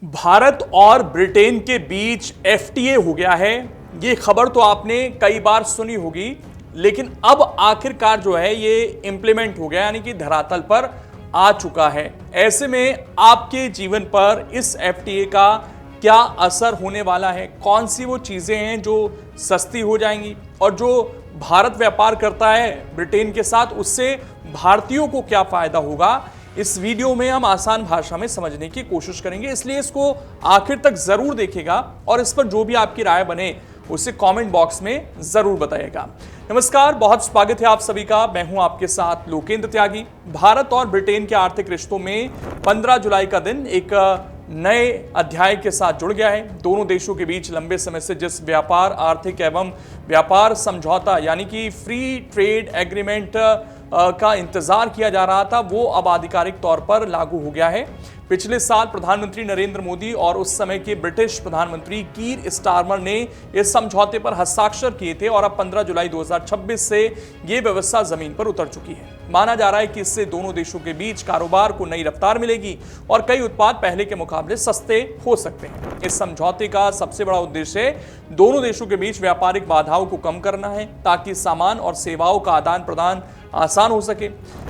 भारत और ब्रिटेन के बीच एफटीए हो गया है। ये खबर तो आपने कई बार सुनी होगी, लेकिन अब आखिरकार जो है ये इंप्लीमेंट हो गया, यानी कि धरातल पर आ चुका है। ऐसे में आपके जीवन पर इस एफटीए का क्या असर होने वाला है, कौन सी वो चीजें हैं जो सस्ती हो जाएंगी, और जो भारत व्यापार करता है ब्रिटेन के साथ उससे भारतीयों को क्या फायदा होगा, इस वीडियो में हम आसान भाषा में समझने की कोशिश करेंगे। इसलिए इसको आखिर तक जरूर देखिएगा और इस पर जो भी आपकी राय बने उसे कमेंट बॉक्स में जरूर बताइएगा। नमस्कार, बहुत स्वागत है आप सभी का। मैं हूं आपके साथ लोकेंद्र त्यागी। भारत और ब्रिटेन के आर्थिक रिश्तों में 15 जुलाई का दिन एक नए अध्याय के साथ जुड़ गया है। दोनों देशों के बीच लंबे समय से जिस व्यापार, आर्थिक एवं व्यापार समझौता यानी कि फ्री ट्रेड एग्रीमेंट का इंतजार किया जा रहा था, वो अब आधिकारिक तौर पर लागू हो गया है। पिछले साल प्रधानमंत्री नरेंद्र मोदी और उस समय के ब्रिटिश प्रधानमंत्री कीर स्टारमर ने इस समझौते पर हस्ताक्षर किए थे और अब 15 जुलाई 2026 से ये व्यवस्था जमीन पर उतर चुकी है। माना जा रहा है कि इससे दोनों देशों के बीच कारोबार को नई रफ्तार मिलेगी और कई उत्पाद पहले के मुकाबले सस्ते हो सकते हैं। इस समझौते का सबसे बड़ा उद्देश्य दोनों देशों के बीच व्यापारिक बाधाओं को कम करना है, ताकि सामान और सेवाओं का आदान प्रदान आसान हो सके।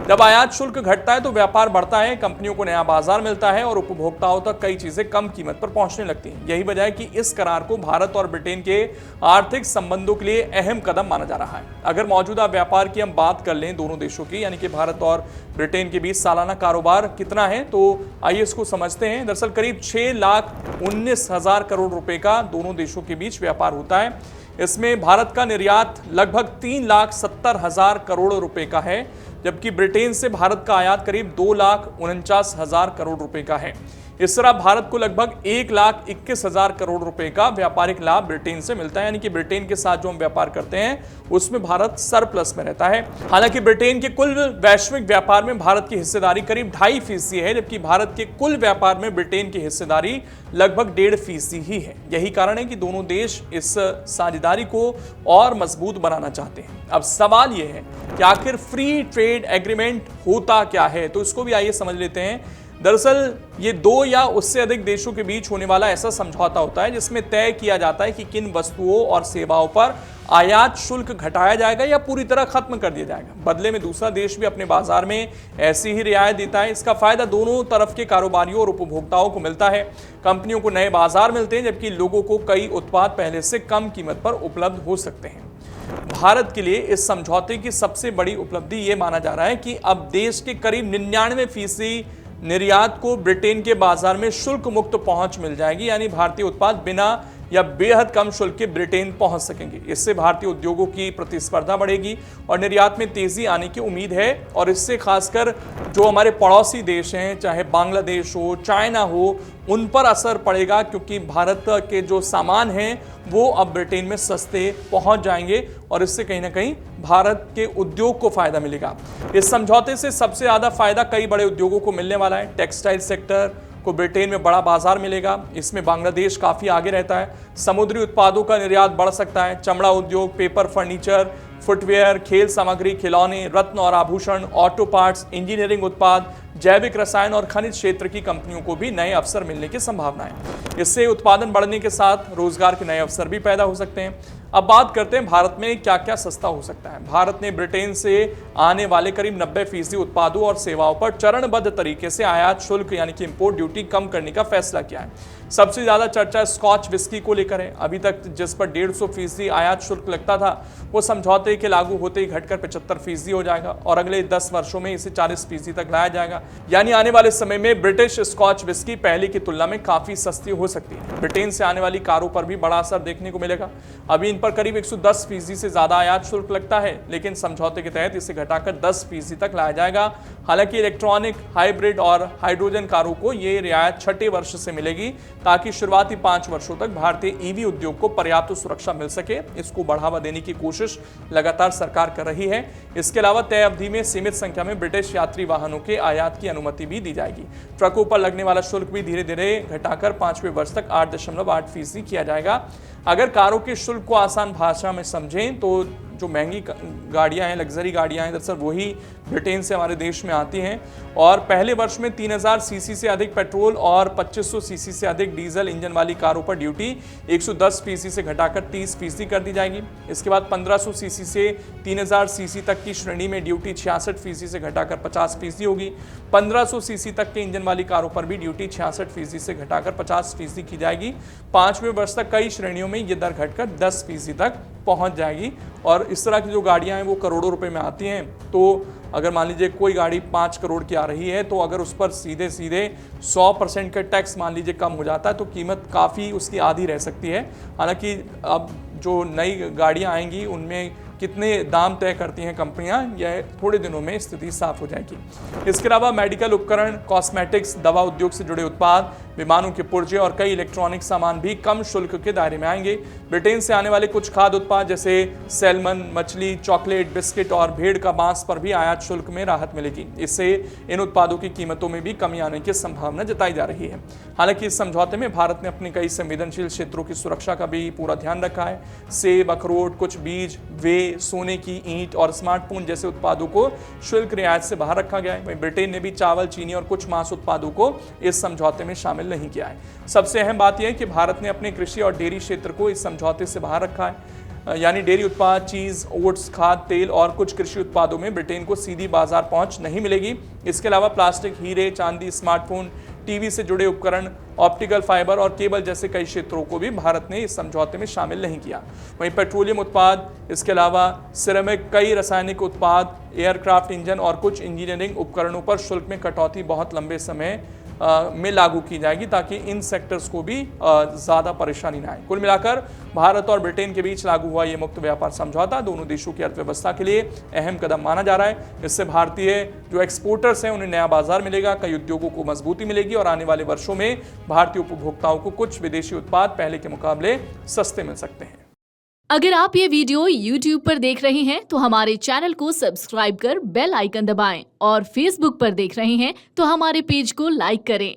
जब आयात शुल्क घटता है तो व्यापार बढ़ता है, कंपनियों को नया बाजार मिलता है और उपभोक्ताओं तक कई चीजें कम कीमत पर पहुंचने लगती हैं। यही वजह है कि इस करार को भारत और ब्रिटेन के आर्थिक संबंधों के लिए अहम कदम माना जा रहा है। अगर मौजूदा व्यापार की हम बात कर लें दोनों देशों की, यानी कि भारत और ब्रिटेन के बीच सालाना कारोबार कितना है, तो आइए इसको समझते हैं। दरअसल करीब 6,19,000 करोड़ रुपए का दोनों देशों के बीच व्यापार होता है। इसमें भारत का निर्यात लगभग 3,70,000 करोड़ रुपए का है, जबकि ब्रिटेन से भारत का आयात करीब 2,49,000 करोड़ रुपए का है। इस तरह भारत को लगभग 1,21,000 करोड़ रुपए का व्यापारिक लाभ ब्रिटेन से मिलता है, यानी कि ब्रिटेन के साथ जो हम व्यापार करते हैं उसमें भारत सरप्लस में रहता है। हालांकि ब्रिटेन के कुल वैश्विक व्यापार में भारत की हिस्सेदारी करीब 2.5% है, जबकि भारत के कुल व्यापार में ब्रिटेन की हिस्सेदारी लगभग 1.5% ही है। यही कारण है कि दोनों देश इस साझेदारी को और मजबूत बनाना चाहते हैं। अब सवाल यह है कि आखिर फ्री ट्रेड एग्रीमेंट होता क्या है, तो इसको भी आइए समझ लेते हैं। दरअसल ये दो या उससे अधिक देशों के बीच होने वाला ऐसा समझौता होता है जिसमें तय किया जाता है कि किन वस्तुओं और सेवाओं पर आयात शुल्क घटाया जाएगा या पूरी तरह खत्म कर दिया जाएगा। बदले में दूसरा देश भी अपने बाजार में ऐसी ही रियायत देता है। इसका फायदा दोनों तरफ के कारोबारियों और उपभोक्ताओं को मिलता है। कंपनियों को नए बाजार मिलते हैं, जबकि लोगों को कई उत्पाद पहले से कम कीमत पर उपलब्ध हो सकते हैं। भारत के लिए इस समझौते की सबसे बड़ी उपलब्धि ये माना जा रहा है कि अब देश के करीब 99% निर्यात को ब्रिटेन के बाजार में शुल्क मुक्त पहुंच मिल जाएगी, यानी भारतीय उत्पाद बिना या बेहद कम शुल्क के ब्रिटेन पहुंच सकेंगे। इससे भारतीय उद्योगों की प्रतिस्पर्धा बढ़ेगी और निर्यात में तेजी आने की उम्मीद है। और इससे खासकर जो हमारे पड़ोसी देश हैं, चाहे बांग्लादेश हो, चाइना हो, उन पर असर पड़ेगा, क्योंकि भारत के जो सामान हैं वो अब ब्रिटेन में सस्ते पहुंच जाएंगे और इससे कहीं ना कहीं भारत के उद्योग को फायदा मिलेगा। इस समझौते से सबसे ज्यादा फायदा कई बड़े उद्योगों को मिलने वाला है। टेक्सटाइल सेक्टर को ब्रिटेन में बड़ा बाजार मिलेगा, इसमें बांग्लादेश काफी आगे रहता है। समुद्री उत्पादों का निर्यात बढ़ सकता है। चमड़ा उद्योग, पेपर, फर्नीचर, फुटवेयर, खेल सामग्री, खिलौने, रत्न और आभूषण, ऑटो पार्ट्स, इंजीनियरिंग उत्पाद, जैविक रसायन और खनिज क्षेत्र की कंपनियों को भी नए अवसर मिलने की संभावना है। इससे उत्पादन बढ़ने के साथ रोजगार के नए अवसर भी पैदा हो सकते हैं। अब बात करते हैं भारत में क्या क्या सस्ता हो सकता है। भारत ने ब्रिटेन से आने वाले करीब 90% उत्पादों और सेवाओं पर चरणबद्ध तरीके से आयात शुल्क यानी कि इंपोर्ट ड्यूटी कम करने का फैसला किया है। सबसे ज्यादा चर्चा स्कॉच विस्की को लेकर है। अभी तक जिस पर 150% आयात शुल्क लगता था, वो समझौते के लागू होते ही घटकर 75% हो जाएगा और अगले 10 वर्षों में इसे 40% तक लाया जाएगा। यानी आने वाले समय में ब्रिटिश स्कॉच विस्की पहले की तुलना में काफी सस्ती हो सकती है। ब्रिटेन से आने वाली कारों पर भी बड़ा असर देखने को मिलेगा। अभी इन पर करीब 110% से ज्यादा आयात शुल्क लगता है, लेकिन समझौते के तहत इसे घटाकर 10% तक लाया जाएगा। हालांकि इलेक्ट्रॉनिक, हाइब्रिड और हाइड्रोजन कारों को ये रियायत 6ठे वर्ष से मिलेगी, ताकि शुरुआती 5 वर्षों तक भारतीय ईवी उद्योग को पर्याप्त सुरक्षा मिल सके। इसको बढ़ावा देने की कोशिश लगातार सरकार कर रही है। इसके अलावा तय अवधि में सीमित संख्या में ब्रिटिश यात्री वाहनों के आयात की अनुमति भी दी जाएगी। ट्रकों पर लगने वाला शुल्क भी धीरे धीरे घटाकर 5वें वर्ष तक 8.8% किया जाएगा। अगर कारों के शुल्क को आसान भाषा में समझें तो जो महंगी गाड़ियां हैं, लग्जरी गाड़ियां हैं, दरअसल वही ब्रिटेन से हमारे देश में आती हैं। और पहले वर्ष में 3000 सीसी से अधिक पेट्रोल और 2500 सीसी से अधिक डीजल इंजन वाली कारों पर ड्यूटी 110% से घटाकर 30% कर दी जाएगी। इसके बाद 1500 सीसी से 3000 सीसी तक की श्रेणी में ड्यूटी 66% से घटाकर 50% होगी। 1500 सीसी तक के इंजन वाली कारों पर भी ड्यूटी 66% से घटाकर 50% की जाएगी। 5वें वर्ष तक कई श्रेणियों में ये दर घटकर 10% तक पहुंच जाएगी। और इस तरह की जो गाड़ियां हैं वो करोड़ों रुपए में आती हैं। तो अगर मान लीजिए कोई गाड़ी 5 करोड़ की आ रही है, तो अगर उस पर सीधे सीधे 100% का टैक्स मान लीजिए कम हो जाता है तो कीमत काफ़ी उसकी आधी रह सकती है। हालांकि अब जो नई गाड़ियां आएंगी उनमें कितने दाम तय करती हैं कंपनियां, यह थोड़े दिनों में स्थिति साफ हो जाएगी। इसके अलावा मेडिकल उपकरण, कॉस्मेटिक्स, दवा उद्योग से जुड़े उत्पाद, विमानों के पुर्जे और कई इलेक्ट्रॉनिक सामान भी कम शुल्क के दायरे में आएंगे। ब्रिटेन से आने वाले कुछ खाद्य उत्पाद जैसे सैल्मन, मछली, चॉकलेट, बिस्किट और भेड़ का मांस पर भी आयात शुल्क में राहत मिलेगी। इससे इन उत्पादों की कीमतों में भी कमी आने की संभावना जताई जा रही है। हालांकि इस समझौते में भारत ने अपने कई संवेदनशील क्षेत्रों की सुरक्षा का भी पूरा ध्यान रखा है। सेब, अखरोट, कुछ बीज, वे, सोने की ईंट और स्मार्टफोन जैसे उत्पादों को शुल्क रियायत से बाहर रखा गया है। वहीं ब्रिटेन ने भी चावल, चीनी और कुछ मांस उत्पादों को इस समझौते में शामिल नहीं किया है। सबसे अहम बात यह है कि भारत ने अपने कृषि और डेयरी क्षेत्र को इस समझौते से बाहर रखा है। यानी डेयरी उत्पाद, चीज, ओट्स, खाद, तेल और कुछ कृषि उत्पादों में ब्रिटेन को सीधी बाजार पहुंच नहीं मिलेगी। इसके अलावा प्लास्टिक, हीरे, चांदी, स्मार्टफोन, टीवी से जुड़े उपकरण, ऑप्टिकल फाइबर और केबल जैसे कई क्षेत्रों को भी भारत ने इस समझौते में शामिल नहीं किया। वहीं पेट्रोलियम उत्पाद, इसके अलावा सिरेमिक, कई रासायनिक उत्पाद, एयरक्राफ्ट इंजन और कुछ इंजीनियरिंग उपकरणों पर शुल्क में कटौती बहुत लंबे समय में लागू की जाएगी ताकि इन सेक्टर्स को भी ज़्यादा परेशानी न आए। कुल मिलाकर भारत और ब्रिटेन के बीच लागू हुआ ये मुक्त व्यापार समझौता दोनों देशों की अर्थव्यवस्था के लिए अहम कदम माना जा रहा है। इससे भारतीय जो एक्सपोर्टर्स हैं उन्हें नया बाजार मिलेगा, कई उद्योगों को मजबूती मिलेगी और आने वाले वर्षों में भारतीय उपभोक्ताओं को कुछ विदेशी उत्पाद पहले के मुकाबले सस्ते मिल सकते हैं। अगर आप ये वीडियो YouTube पर देख रहे हैं तो हमारे चैनल को सब्सक्राइब कर बेल आइकन दबाएं और Facebook पर देख रहे हैं तो हमारे पेज को लाइक करें।